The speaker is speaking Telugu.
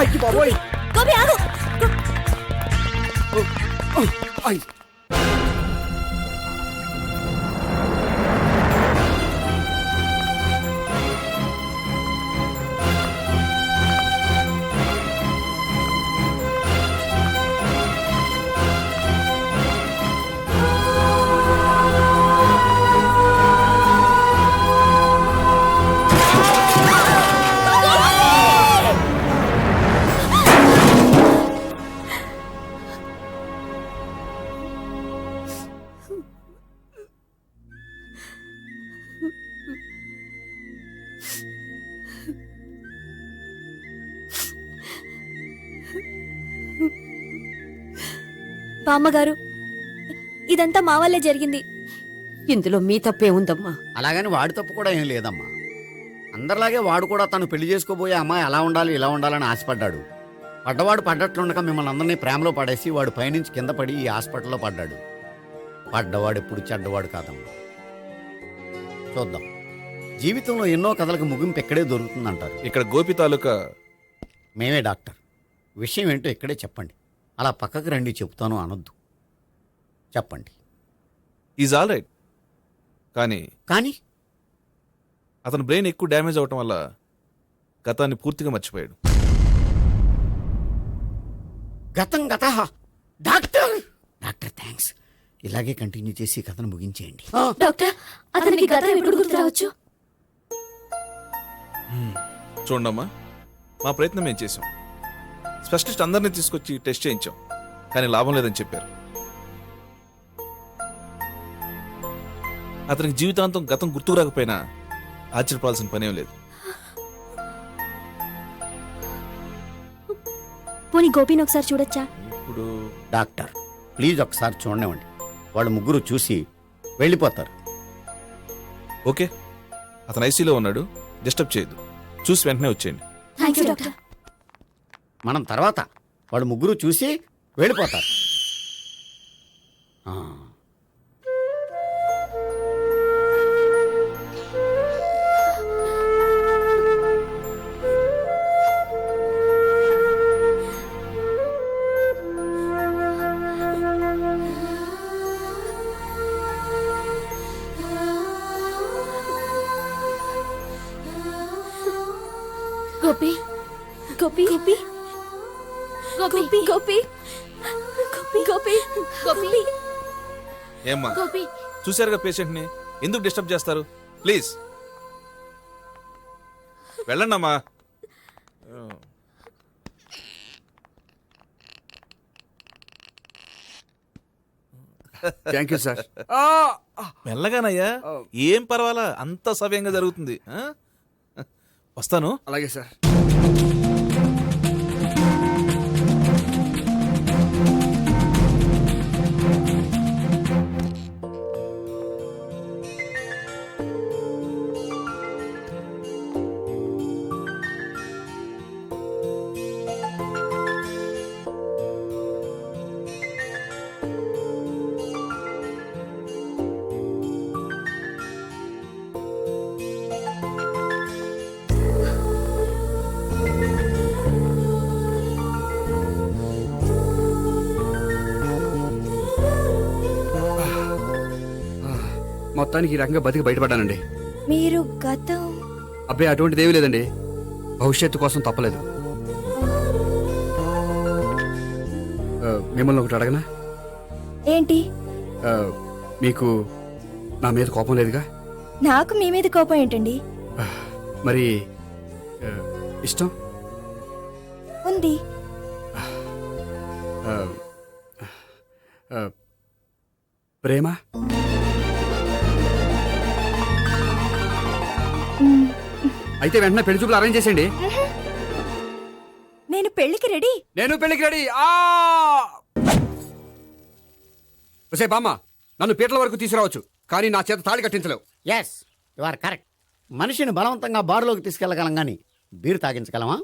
అయ్యి బాబోయ్. గోపి ఆగు. అయ్. బామ్మగారు, ఇదంతా మా వల్లే జరిగింది. ఇందులో మీ తప్పే ఉందమ్మా. అలాగని వాడి తప్పు కూడా ఏం లేదమ్మా. అందరిలాగే వాడు కూడా తను పెళ్లి చేసుకోబోయే అమ్మాయి అలా ఉండాలి ఇలా ఉండాలని ఆశపడ్డాడు. పడ్డవాడు పడ్డట్లుండక మిమ్మల్ని అందరినీ ప్రేమలో పడేసి వాడు పైనుంచి కింద పడి ఈ హాస్పిటల్లో పడ్డాడు. పడ్డవాడు ఎప్పుడు చెడ్డవాడు కాదమ్మా. చూద్దాం, జీవితంలో ఎన్నో కథలకు ముగింపు ఎక్కడే దొరుకుతుందంటారు. ఇక్కడ గోపి తాలూకా మేమే డాక్టర్. విషయం ఏంటో ఇక్కడే చెప్పండి. అలా పక్కకు రండి చెప్తాను అనొద్దు. చెప్పండి. Is all right. కానీ కానీ అతని బ్రెయిన్ ఎక్కువ డ్యామేజ్ అవటం వల్ల గతాన్ని పూర్తిగా మర్చిపోయాడు. గతం గత. Doctor doctor thanks. ఇలాగే కంటిన్యూ చేసి కథను ముగించేయండి. డాక్టర్, అతనికి గతం ఎప్పుడు గుర్తు రావచ్చు? చూడమ్మా, మా ప్రయత్నం మేము చేసాం. స్పెషలిస్ట్ అందరినీ తీసుకొచ్చి టెస్ట్ చేయించాం, కానీ లాభం లేదని చెప్పారు. అతనికి జీవితాంతం గతం గుర్తుకు రాకపోయినా ఆశ్చర్యపడాల్సిన పనేం లేదు. పోనీ గోపిని ఒకసారి చూడొచ్చా? ఇప్పుడు డాక్టర్ ప్లీజ్ ఒకసారి చూడనివ్వండి. వాళ్ళు ముగ్గురు చూసి వెళ్ళిపోతారు. ఓకే, అతను ఐసీలో ఉన్నాడు, డిస్టర్బ్ చేయొద్దు. చూసి వెంటనే వచ్చేయండి. Thank you doctor. మనం తర్వాత వాళ్ళు ముగ్గురు చూసి వెళ్ళిపోతారు. గోపి గోపి గోపి గోపి గోపి గోపి గోపి ఏమ్మా, గోపి చూశారుగా పేషెంట్ని, ఎందుకు డిస్టర్బ్ చేస్తారు? ప్లీజ్ వెళ్ళండి అమ్మా. Thank you sir. మెల్లగానయ్యా, ఏం పర్వాలా, అంత సవ్యంగా జరుగుతుంది. వస్తాను. అలాగే సార్. మొత్తానికి ఈ రకంగా బతికి బయటపడ్డానండి. మీరు గతం? అబ్బాయి అటువంటిది ఏమీ లేదండి. భవిష్యత్తు కోసం తప్పలేదు. మిమ్మల్ని ఒకటి అడగనా? ఏంటి? మీకు నా మీద కోపం లేదుగా? నాకు మీ మీద కోపం ఏంటండి? మరి ఇష్టం ఉంది. ప్రేమ? అయితే వెంటనే పెళ్లి చూపులు అరేంజ్ చేసేయండి. నేను పెళ్లికి రెడీ. నేను పెళ్లికి రెడీ. బామ్మ, నన్ను పీటల వరకు తీసుకురావచ్చు, కానీ నా చేత తాళి కట్టించలేవు. Yes, you are correct. మనిషిని బలవంతంగా బారులోకి తీసుకెళ్లగలం, కానీ బీరు తాగించగలమా?